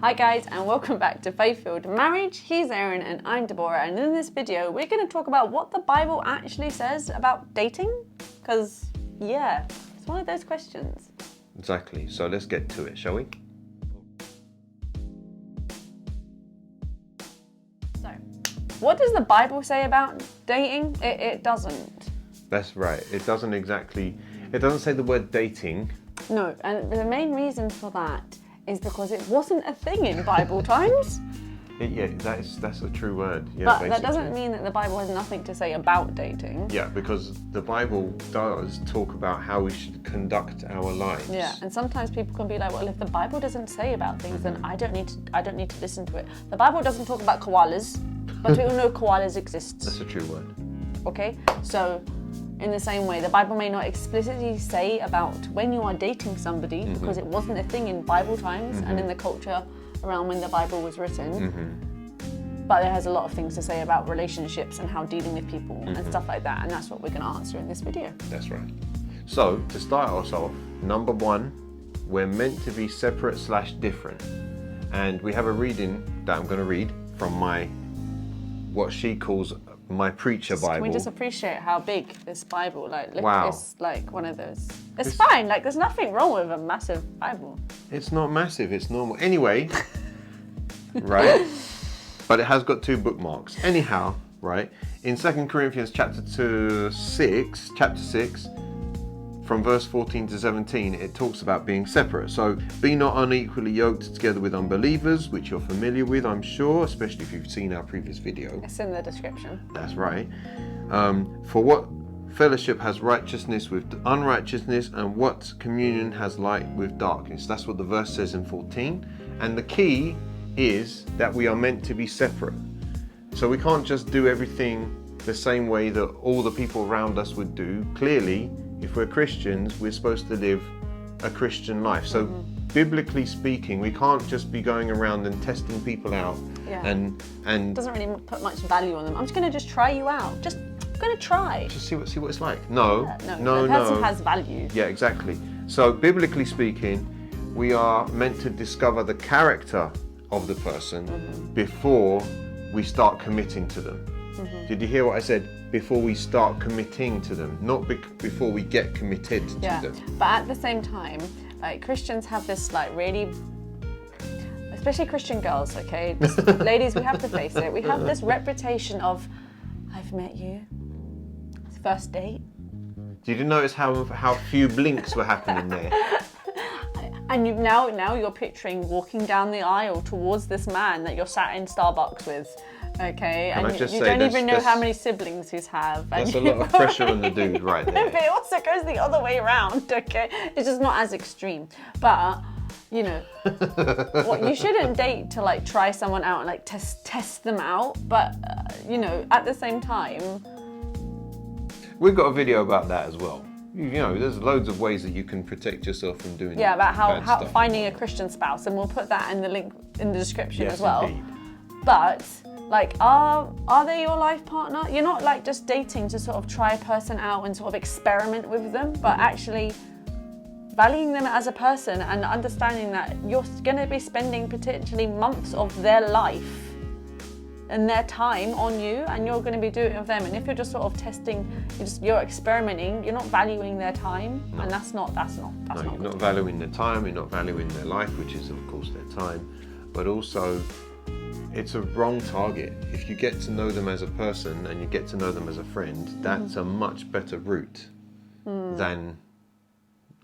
Hi guys, and welcome back to Faith-Filled Marriage. He's Aaron and I'm Deborah, and in this video we're going to talk about what the Bible actually says about dating, because yeah, it's one of those questions. Exactly, so let's get to it, shall we? So, what does the Bible say about dating? It doesn't. That's right, it doesn't say the word dating. No, and the main reason for that is because it wasn't a thing in Bible times. That's a true word. Yeah, but basically. that doesn't mean that the Bible has nothing to say about dating. Yeah, because the Bible does talk about how we should conduct our lives. Yeah, and sometimes people can be like, well, if the Bible doesn't say about things, then I don't need to listen to it. The Bible doesn't talk about koalas, but we all know koalas exist. That's a true word. Okay, so in the same way, the Bible may not explicitly say about when you are dating somebody, because it wasn't a thing in Bible times and in the culture around when the Bible was written. But it has a lot of things to say about relationships and how dealing with people and stuff like that, and that's what we're going to answer in this video. That's right. So, to start us off, number one, we're meant to be separate/different. And we have a reading that I'm going to read from what she calls my preacher Bible. Can we just appreciate how big this Bible, look, wow. It's like one of those. It's fine, there's nothing wrong with a massive Bible. It's not massive, it's normal. Anyway, right? But it has got 2 bookmarks. Anyhow, right? In 2 Corinthians chapter 6, from verse 14 to 17, it talks about being separate. So, be not unequally yoked together with unbelievers, which you're familiar with, I'm sure, especially if you've seen our previous video. It's in the description. That's right. For what fellowship has righteousness with unrighteousness, and what communion has light with darkness? That's what the verse says in 14. And the key is that we are meant to be separate. So we can't just do everything the same way that all the people around us would do. Clearly, if we're Christians, we're supposed to live a Christian life. So biblically speaking, we can't just be going around and testing people out. Yeah. And it doesn't really put much value on them. I'm just going to try you out. I'm going to try. Just see what it's like. No. The person has value. Yeah, exactly. So biblically speaking, we are meant to discover the character of the person before we start committing to them. Did you hear what I said? Before we start committing to them, not before we get committed to them. But at the same time, Christians have this really, especially Christian girls, okay? Ladies, we have to face it. We have this reputation of, I've met you, first date. Did you notice how few blinks were happening there? And now you're picturing walking down the aisle towards this man that you're sat in Starbucks with. Okay, and you don't even know how many siblings he's have. That's a lot of pressure on the dude right there. But it also goes the other way around, okay? It's just not as extreme. But, you shouldn't date to try someone out and test them out. But, at the same time. We've got a video about that as well. There's loads of ways that you can protect yourself from doing about how stuff. finding a Christian spouse, and we'll put that in the link in the description as well. Indeed. But are they your life partner? You're not just dating to sort of try a person out and sort of experiment with them, but actually valuing them as a person and understanding that you're going to be spending potentially months of their life and their time on you, and you're going to be doing it with them. And if you're just sort of testing, you're experimenting, you're not valuing their time, and that's not you're not valuing their time, you're not valuing their life, which is of course their time, but also it's a wrong target. If you get to know them as a person and you get to know them as a friend, that's a much better route than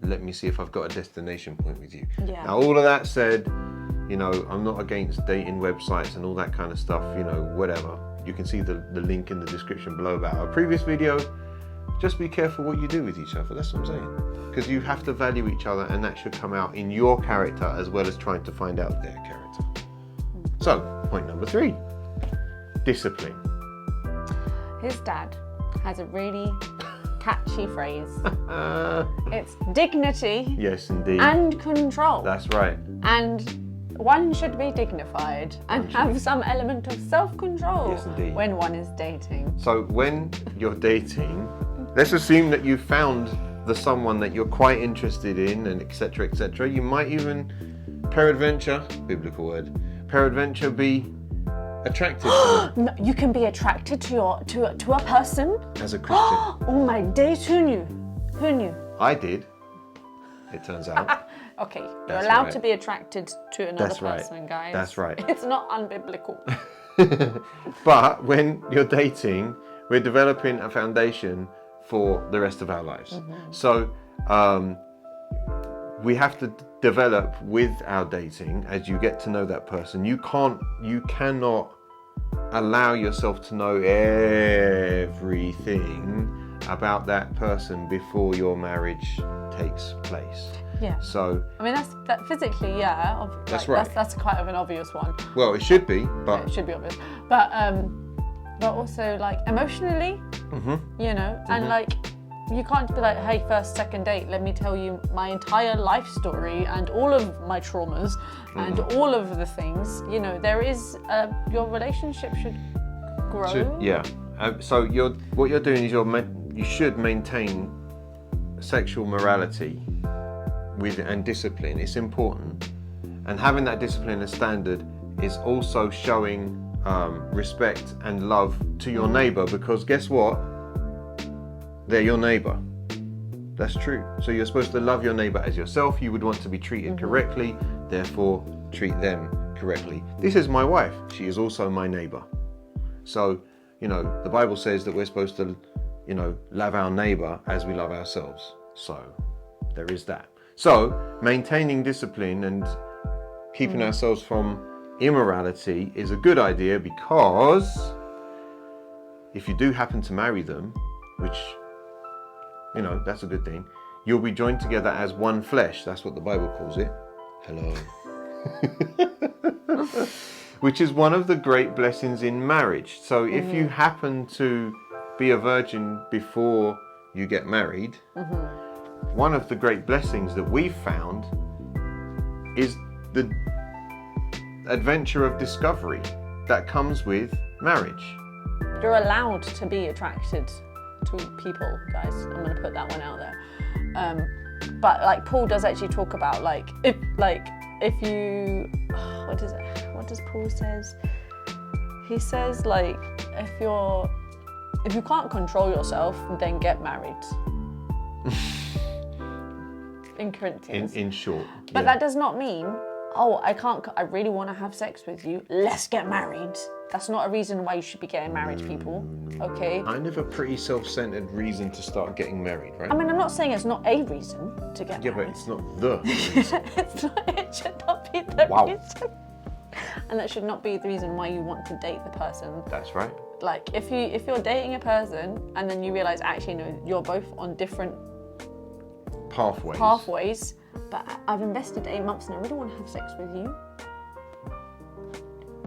let me see if I've got a destination point with you. Yeah. Now, all of that said, I'm not against dating websites and all that kind of stuff, whatever. You can see the link in the description below about our previous video. Just be careful what you do with each other, that's what I'm saying. Because you have to value each other, and that should come out in your character as well as trying to find out their character. So, point number 3, discipline. His dad has a really catchy phrase. It's dignity. Yes, indeed. And control. That's right. And one should be dignified and have some element of self-control when one is dating. So when you're dating, let's assume that you found the someone that you're quite interested in, and etc., etc. You might even peradventure, biblical word, peradventure be attracted to them No, you can be attracted to a person. as a Christian. Oh my days, who knew? Who knew? I did, it turns out. Okay, you're That's allowed right. to be attracted to another That's right. person, guys. That's right. It's not unbiblical. But when you're dating, we're developing a foundation for the rest of our lives. So we have to develop with our dating as you get to know that person. You cannot allow yourself to know everything about that person before your marriage takes place. Yeah. So, I mean, that physically, yeah. That's right. That's quite of an obvious one. well, it should be, but It should be obvious, but also like emotionally, you know, and like you can't be like, hey, first, second date, let me tell you my entire life story and all of my traumas and all of the things. You know, there is your relationship should grow. So what you're doing is you should maintain sexual morality and discipline. It's important, and having that discipline and standard is also showing respect and love to your neighbor, because guess what? They're your neighbor. That's true. So you're supposed to love your neighbor as yourself. You would want to be treated correctly, therefore treat them correctly. This is my wife. She is also my neighbor. So, you know, the Bible says that we're supposed to, you know, love our neighbor as we love ourselves. So there is that. So maintaining discipline and keeping ourselves from immorality is a good idea, because if you do happen to marry them, which, you know, that's a good thing, you'll be joined together as one flesh. That's what the Bible calls it. Hello. Which is one of the great blessings in marriage. So if you happen to be a virgin before you get married, one of the great blessings that we've found is the adventure of discovery that comes with marriage. You're allowed to be attracted to people, guys. I'm going to put that one out there. But like Paul does actually talk about if you, what does Paul says? He says if you can't control yourself, then get married. In Corinthians. In short. But that does not mean, I really want to have sex with you, let's get married. That's not a reason why you should be getting married, people. Okay? Kind of a pretty self-centered reason to start getting married, right? I mean, I'm not saying it's not a reason to get Yeah, married. but it's not the reason. It should not be the Wow. reason. And that should not be the reason why you want to date the person. That's right. Like, if you're dating a person and then you realise, actually, no, you're both on different pathways, but I've invested 8 months and I really want to have sex with you.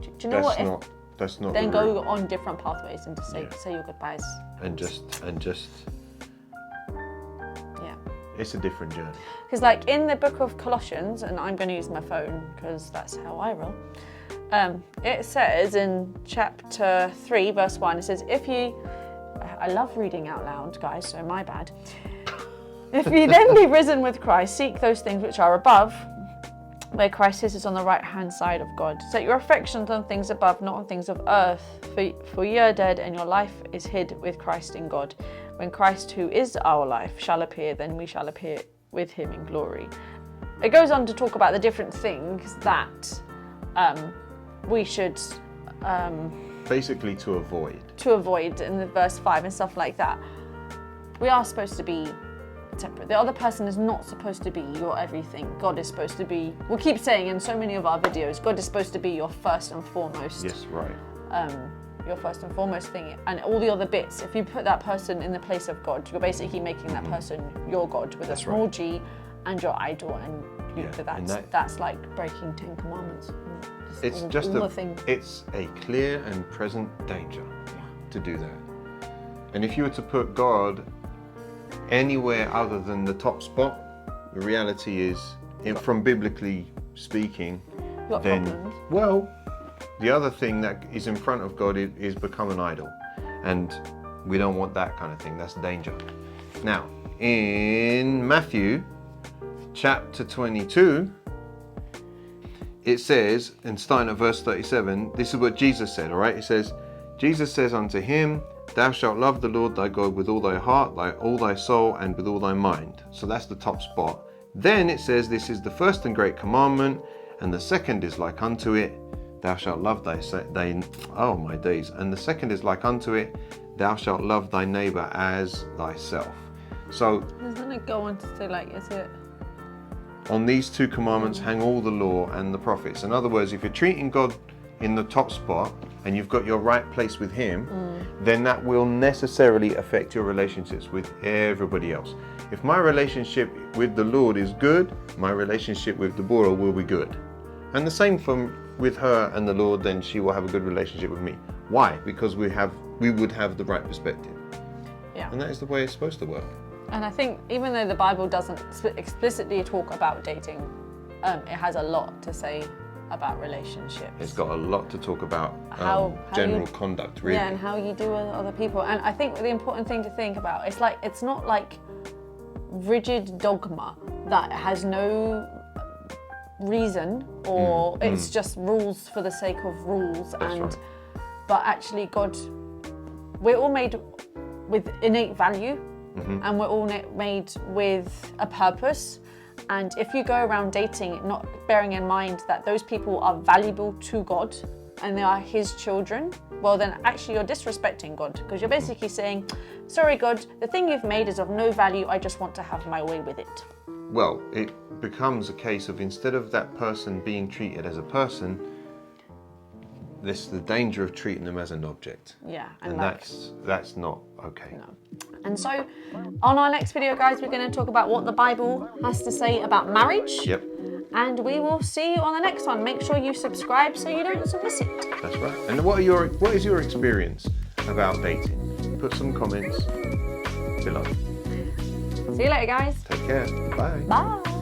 Do you know what? That's not. Then the route. go on different pathways and just say your goodbyes. And just. Yeah. It's a different journey. Because like in the book of Colossians, and I'm going to use my phone because that's how I roll. It says in chapter 3, verse 1, it says, I love reading out loud, guys, so my bad. If you then be risen with Christ, seek those things which are above, where Christ is on the right-hand side of God. Set your affections on things above, not on things of earth, for ye are dead, and your life is hid with Christ in God. When Christ, who is our life, shall appear, then we shall appear with him in glory. It goes on to talk about the different things that we should basically to avoid in the verse 5 and stuff like that. We are supposed to be separate. The other person is not supposed to be your everything. God is supposed to be, we'll keep saying in so many of our videos, God is supposed to be your first and foremost. Yes, right. Your first and foremost thing, and all the other bits, if you put that person in the place of God, you're basically making that person your God with a small g and your idol, and that's like breaking 10 commandments. It's it's a clear and present danger to do that. And if you were to put God anywhere other than the top spot, the reality is, from biblically speaking, then problems. Well, the other thing that is in front of God is become an idol, and we don't want that kind of thing. That's danger. Now, in Matthew chapter 22, it says, and starting at verse 37, this is what Jesus said, all right? It says, Jesus says unto him, thou shalt love the Lord thy God with all thy heart, all thy soul, and with all thy mind. So that's the top spot. Then it says, this is the first and great commandment, and the second is like unto it, thou shalt love oh my days. And the second is like unto it, thou shalt love thy neighbor as thyself. So doesn't it go on to say, like, is it? On these two commandments hang all the law and the prophets. In other words, if you're treating God in the top spot and you've got your right place with him, then that will necessarily affect your relationships with everybody else. If my relationship with the Lord is good, my relationship with Deborah will be good. And the same with her and the Lord, then she will have a good relationship with me. Why? Because we would have the right perspective. Yeah. And that is the way it's supposed to work. And I think even though the Bible doesn't explicitly talk about dating, it has a lot to say about relationships. It's got a lot to talk about How general you, conduct, really. Yeah, and how you do with other people. And I think the important thing to think about is, like, it's not like rigid dogma that has no reason, or it's just rules for the sake of rules. That's right. But actually, God, we're all made with innate value. And we're all made with a purpose. And if you go around dating not bearing in mind that those people are valuable to God and they are his children, well, then actually you're disrespecting God, because you're basically saying, sorry God, the thing you've made is of no value, I just want to have my way with it. Well, it becomes a case of, instead of that person being treated as a person, this the danger of treating them as an object. Yeah, and like, that's not okay. No. And so on our next video, guys, we're going to talk about what the Bible has to say about marriage. Yep. And we will see you on the next one. Make sure you subscribe so you don't miss it. That's right. And what is your experience about dating? Put some comments below. See you later, guys. Take care. Bye. Bye.